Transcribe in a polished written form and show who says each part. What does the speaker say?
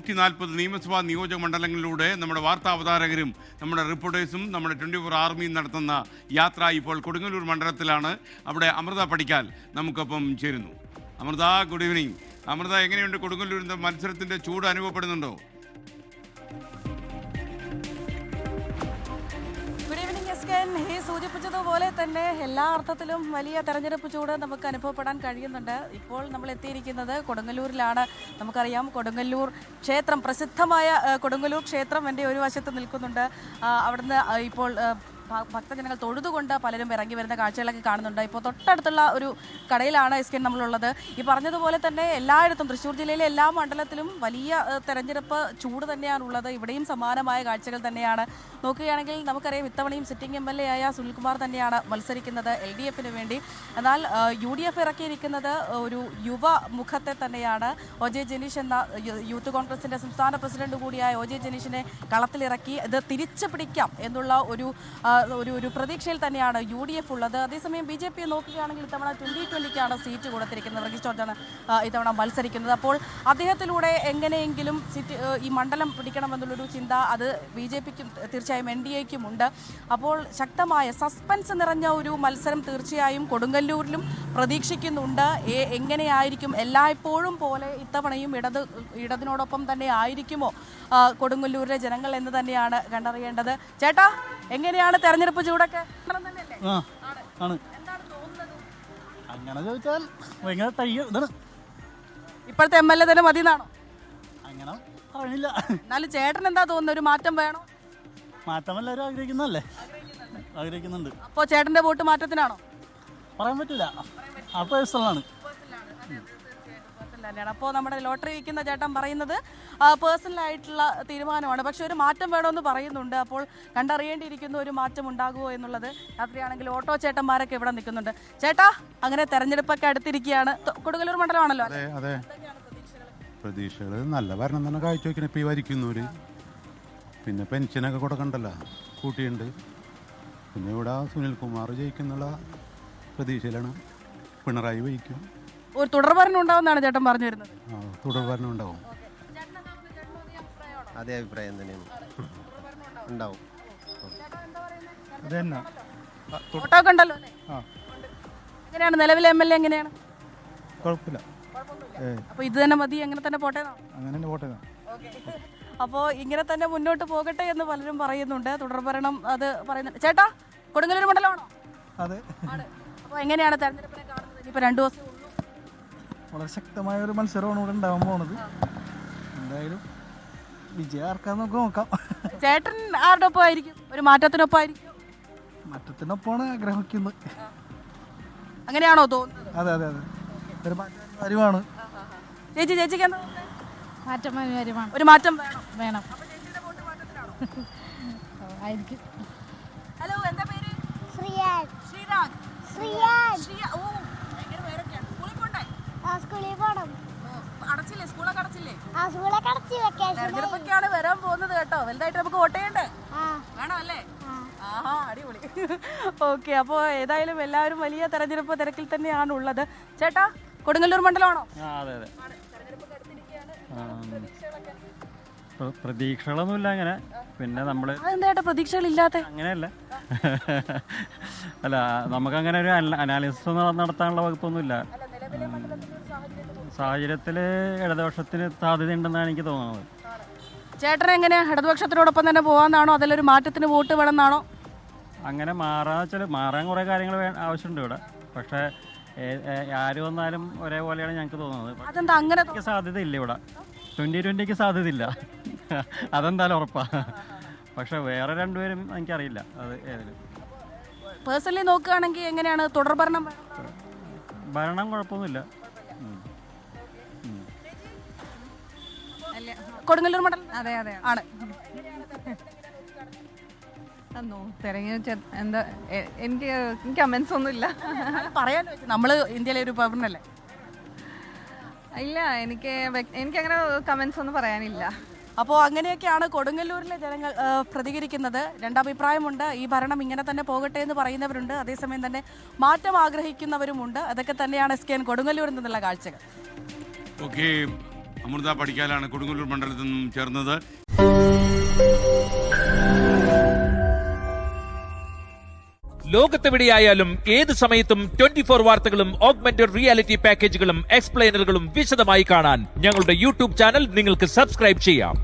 Speaker 1: 140 നിയമസഭാ നിയോജക മണ്ഡലങ്ങളിലൂടെ നമ്മുടെ വാർത്താ അവതാരകരും നമ്മുടെ റിപ്പോർട്ടേഴ്സും നമ്മുടെ 24 ആർമിയും നടത്തുന്ന യാത്ര ഇപ്പോൾ കൊടുങ്ങല്ലൂർ മണ്ഡലത്തിലാണ്. അവിടെ അമൃത പടിക്കാൽ നമുക്കൊപ്പം ചേരുന്നു. Amrita, good evening. അമൃത, എങ്ങനെയുണ്ട് കൊടുങ്ങല്ലൂരിൻ്റെ മത്സരത്തിൻ്റെ ചൂട് അനുഭവപ്പെടുന്നുണ്ടോ?
Speaker 2: ഈ സൂചിപ്പിച്ചതുപോലെ തന്നെ എല്ലാ അർത്ഥത്തിലും വലിയ തെരഞ്ഞെടുപ്പ് ചൂട് നമുക്ക് അനുഭവപ്പെടാൻ കഴിയുന്നുണ്ട്. ഇപ്പോൾ നമ്മൾ എത്തിയിരിക്കുന്നത് കൊടുങ്ങല്ലൂരിലാണ്. നമുക്കറിയാം, കൊടുങ്ങല്ലൂർ ക്ഷേത്രം, പ്രസിദ്ധമായ കൊടുങ്ങല്ലൂർ ക്ഷേത്രം എൻ്റെ ഒരു വശത്ത് നിൽക്കുന്നുണ്ട്. അവിടുന്ന് ഇപ്പോൾ ഭക്തജനങ്ങൾ തൊഴുതുകൊണ്ട് പലരും ഇറങ്ങി വരുന്ന കാഴ്ചകളൊക്കെ കാണുന്നുണ്ട്. ഇപ്പോൾ തൊട്ടടുത്തുള്ള ഒരു കടയിലാണ് നമ്മളുള്ളത്. ഈ പറഞ്ഞതുപോലെ തന്നെ എല്ലായിടത്തും തൃശ്ശൂർ ജില്ലയിലെ എല്ലാ മണ്ഡലത്തിലും വലിയ തെരഞ്ഞെടുപ്പ് ചൂട് തന്നെയാണുള്ളത്. ഇവിടെയും സമാനമായ കാഴ്ചകൾ തന്നെയാണ്. നോക്കുകയാണെങ്കിൽ നമുക്കറിയാം, ഇത്തവണയും സിറ്റിംഗ് MLA ആയ സുനിൽകുമാർ തന്നെയാണ് മത്സരിക്കുന്നത് LDFന് വേണ്ടി. എന്നാൽ UDF ഇറക്കിയിരിക്കുന്നത് ഒരു യുവ മുഖത്തെ തന്നെയാണ്. OJ ജനീഷ് എന്ന യൂത്ത് കോൺഗ്രസിൻ്റെ സംസ്ഥാന പ്രസിഡന്റ് കൂടിയായ OJ ജനീഷിനെ കളത്തിലിറക്കി ഇത് തിരിച്ചു പിടിക്കാം എന്നുള്ള ഒരു പ്രതീക്ഷയിൽ തന്നെയാണ് UDF ഉള്ളത്. അതേസമയം BJP നോക്കുകയാണെങ്കിൽ ഇത്തവണ 2020ക്കാണ് സീറ്റ് കൊടുത്തിരിക്കുന്നത്. വർഗീസ് ജോർജാണ് ഇത്തവണ മത്സരിക്കുന്നത്. അപ്പോൾ അദ്ദേഹത്തിലൂടെ എങ്ങനെയെങ്കിലും ഈ മണ്ഡലം പിടിക്കണമെന്നുള്ളൊരു ചിന്ത അത് BJPക്കും തീർച്ചയായും NDAയ്ക്കും ഉണ്ട്. അപ്പോൾ ശക്തമായ സസ്പെൻസ് നിറഞ്ഞ ഒരു മത്സരം തീർച്ചയായും കൊടുങ്ങല്ലൂരിലും പ്രതീക്ഷിക്കുന്നുണ്ട്. എങ്ങനെയായിരിക്കും, എല്ലായ്പ്പോഴും പോലെ ഇത്തവണയും ഇടതിനോടൊപ്പം തന്നെ ആയിരിക്കുമോ കൊടുങ്ങല്ലൂരിലെ ജനങ്ങൾ എന്ന് തന്നെയാണ് കണ്ടറിയേണ്ടത്. ചേട്ടാ, എങ്ങനെയാണ് തെരഞ്ഞെടുപ്പ് ചൂടൊക്കെ?
Speaker 3: ആണ്. അങ്ങനെ ചോദിച്ചാൽ ഭയങ്കര
Speaker 2: ഇപ്പോഴത്തെ MLA തന്നെ മതി എന്നാണോ?
Speaker 3: അങ്ങനെ അറിയില്ല.
Speaker 2: എന്നാലും ചേട്ടൻ എന്താ തോന്നുന്നത്, ഒരു മാറ്റം വേണോ?
Speaker 3: മാറ്റം എല്ലാവരും ആഗ്രഹിക്കുന്നുണ്ട്.
Speaker 2: അപ്പോൾ ചേട്ടന്റെ വോട്ട് മാറ്റത്തിനാണോ?
Speaker 3: പറയാൻ പറ്റില്ല, ആ പേഴ്സണലാണ്.
Speaker 2: അപ്പോൾ നമ്മുടെ ലോട്ടറി വിൽക്കുന്ന ചേട്ടൻ പറയുന്നത് പേഴ്സണലായിട്ടുള്ള തീരുമാനമാണ്. പക്ഷെ ഒരു മാറ്റം വേണമെന്ന് പറയുന്നുണ്ട്. അപ്പോൾ കണ്ടറിയേണ്ടിയിരിക്കുന്ന ഒരു മാറ്റം ഉണ്ടാകുമോ എന്നുള്ളത്. രാത്രിയാണെങ്കിൽ ഓട്ടോ ചേട്ടന്മാരൊക്കെ ഇവിടെ നിൽക്കുന്നുണ്ട്. ചേട്ടാ, അങ്ങനെ തെരഞ്ഞെടുപ്പൊക്കെ അടുത്തിരിക്കുകയാണ്. കൊടുങ്ങല്ലൂർ മണ്ഡലമാണല്ലോ.
Speaker 4: അതെ, പ്രതീക്ഷകൾ നല്ല ഭരണം തന്നെ കാഴ്ചവെക്കണം. ഇപ്പോൾ ഈ വരിക്കുന്നവര് പിന്നെ പെൻഷനൊക്കെ കൊടുക്കണ്ടല്ലോ, കൂട്ടിയുണ്ട്. പിന്നെ ഇവിടെ സുനിൽകുമാർ ജയിക്കുന്നുള്ള പ്രതീക്ഷയിലാണ്. പിണറായി വഹിക്കും.
Speaker 2: ഒരു തുടർഭരണം ഉണ്ടാവുമെന്നാണ് ചേട്ടൻ പറഞ്ഞു വരുന്നത്.
Speaker 4: തുടർഭരണം ഉണ്ടാവും.
Speaker 5: അതേ അഭിപ്രായം തന്നെയാണ്, ഉണ്ടാവും.
Speaker 2: ഓട്ടോ ഒക്കെ ഉണ്ടല്ലോ. എങ്ങനെയാണ് നിലവിലെ MLA? എങ്ങനെയാണ്?
Speaker 3: കുഴപ്പമില്ല.
Speaker 2: അപ്പോൾ ഇത് തന്നെ മതി, അങ്ങനെ തന്നെ പോട്ടെ.
Speaker 3: അങ്ങനെ പോട്ടെ.
Speaker 2: അപ്പോൾ ഇങ്ങനെ തന്നെ മുന്നോട്ട് പോകട്ടെ എന്ന് പലരും പറയുന്നുണ്ട്. തുടർഭരണം അത് പറയുന്നുണ്ട്. ചേട്ടാ, കൊടുങ്ങല്ലൂർ മണ്ഡലമാണോ?
Speaker 3: അതെ.
Speaker 2: അപ്പോൾ എങ്ങനെയാണ് തെരഞ്ഞെടുപ്പിനെ കാണുന്നത്? ഇനിയിപ്പോൾ 2 ദിവസം
Speaker 3: വളരെ ശക്തമായ ഒരു മത്സരമാണ് ഇവിടെ ഉണ്ടാവാൻ പോണത്. എന്തായാലും വിജയം ആർക്കാന്ന് നമുക്ക് നോക്കാം.
Speaker 2: ചേട്ടൻ ആരുടെ ഒപ്പമായിരിക്കും? ഒരു മാറ്റത്തിനൊപ്പമായിരിക്കും?
Speaker 3: മാറ്റത്തിനൊപ്പമാണ് ആഗ്രഹിക്കുന്നത്.
Speaker 2: അങ്ങനെയാണോ തോന്നുന്നത്?
Speaker 3: അതെ, ഒരു മാറ്റം അനിവാര്യമാണ്.
Speaker 2: ചേച്ചിക്ക് എന്താ?
Speaker 6: മാറ്റം അനിവാര്യമാണ്.
Speaker 2: ഒരു മാറ്റം വേണം.
Speaker 6: ആയിരിക്കും.
Speaker 2: ഹലോ, എന്താ പേര്?
Speaker 7: ശ്രീരാജ്. സ്കൂളിൽ പോണം.
Speaker 2: അടച്ചില്ലേ? സ്കൂളൊക്കെ അടച്ചില്ലേ?
Speaker 7: സ്കൂളൊക്കെ അടച്ച് വെക്കേഷൻ.
Speaker 2: തെരഞ്ഞെടുപ്പൊക്കെയാണ് വരാൻ പോകുന്നത് കേട്ടോ. വലുതായിട്ട് നമുക്ക് വോട്ട് ചെയ്യണ്ടേ? വേണം അല്ലേ? ആഹാ, അടിപൊളി. ഓക്കെ, അപ്പോൾ ഏതായാലും എല്ലാവരും വലിയ തെരഞ്ഞെടുപ്പ് തിരക്കിൽ തന്നെയാണ് ഉള്ളത്. ചേട്ടാ, കൊടുങ്ങല്ലൂർ മണ്ഡലമാണോ?
Speaker 8: അതെ. പ്രതീക്ഷകളൊന്നുമില്ല അങ്ങനെ. പിന്നെ നമ്മള്
Speaker 2: അതെന്താ പ്രതീക്ഷകളില്ലാത്ത?
Speaker 8: അങ്ങനെയല്ല, അല്ല, നമുക്കങ്ങനെ ഒരു അനാലിസിസ് നടത്താനുള്ള വകുപ്പൊന്നുമില്ല. സാഹചര്യത്തിൽ ഇടതുപക്ഷത്തിന് സാധ്യതയുണ്ടെന്നാണ് എനിക്ക് തോന്നുന്നത്.
Speaker 2: ചേട്ടൻ എങ്ങനെയാ, ഇടതുപക്ഷത്തിനോടൊപ്പം തന്നെ പോകാന്നാണോ, അതിലൊരു മാറ്റത്തിന് വോട്ട് വേണമെന്നാണോ?
Speaker 8: അങ്ങനെ മാറാൻ കുറേ കാര്യങ്ങൾ ആവശ്യമുണ്ട് ഇവിടെ. പക്ഷേ ആര് വന്നാലും ഒരേപോലെയാണ് ഞങ്ങൾക്ക് തോന്നുന്നത്.
Speaker 2: അതെന്താ അങ്ങനെ?
Speaker 8: സാധ്യതയില്ല ഇവിടെ. 2020ക്ക് സാധ്യതയില്ല, അതെന്തായാലും ഉറപ്പാ. പക്ഷെ വേറെ രണ്ടുപേരും എനിക്കറിയില്ല അത് ഏതിലും.
Speaker 2: പേഴ്സണലി നോക്കുകയാണെങ്കിൽ എങ്ങനെയാണ് തുടർഭരണം?
Speaker 8: ഭരണം കുഴപ്പമൊന്നുമില്ല.
Speaker 2: കൊടുങ്ങല്ലൂർ മണ്ഡലം?
Speaker 6: അതെ
Speaker 2: ആണ്.
Speaker 6: എന്താ, എനിക്ക് കമന്റ്സ് ഒന്നുമില്ല
Speaker 2: പറയാൻ. നമ്മള് ഇന്ത്യയിലെ ഒരു പൗരനല്ലേ?
Speaker 6: ഇല്ല, എനിക്കങ്ങനെ കമന്റ്സ് ഒന്നും പറയാനില്ല.
Speaker 2: അപ്പോൾ അങ്ങനെയൊക്കെയാണ് കൊടുങ്ങല്ലൂരിലെ ജനങ്ങൾ പ്രതികരിക്കുന്നത്. രണ്ടഭിപ്രായമുണ്ട്. ഈ ഭരണം ഇങ്ങനെ തന്നെ പോകട്ടെ എന്ന് പറയുന്നവരുണ്ട്, അതേസമയം തന്നെ മാറ്റം ആഗ്രഹിക്കുന്നവരുമുണ്ട്. അതൊക്കെ തന്നെയാണ് SKN കൊടുങ്ങല്ലൂരിൽ നിന്നുള്ള കാഴ്ചകൾ.
Speaker 1: ഓക്കെ, അമൃത പടിക്കാലാണ് കൊടുങ്ങല്ലൂർ മണ്ഡലത്തിൽ നിന്നും ചേർന്നത്.
Speaker 9: ലോകത്തെവിടെയായാലും ഏത് സമയത്തും 24 വാർത്തകളും ഓഗ്മെന്റഡ് റിയാലിറ്റി പാക്കേജുകളും എക്സ്പ്ലെയിനറുകളും വിശദമായി കാണാൻ ഞങ്ങളുടെ യൂട്യൂബ് ചാനൽ നിങ്ങൾക്ക് സബ്സ്ക്രൈബ് ചെയ്യാം.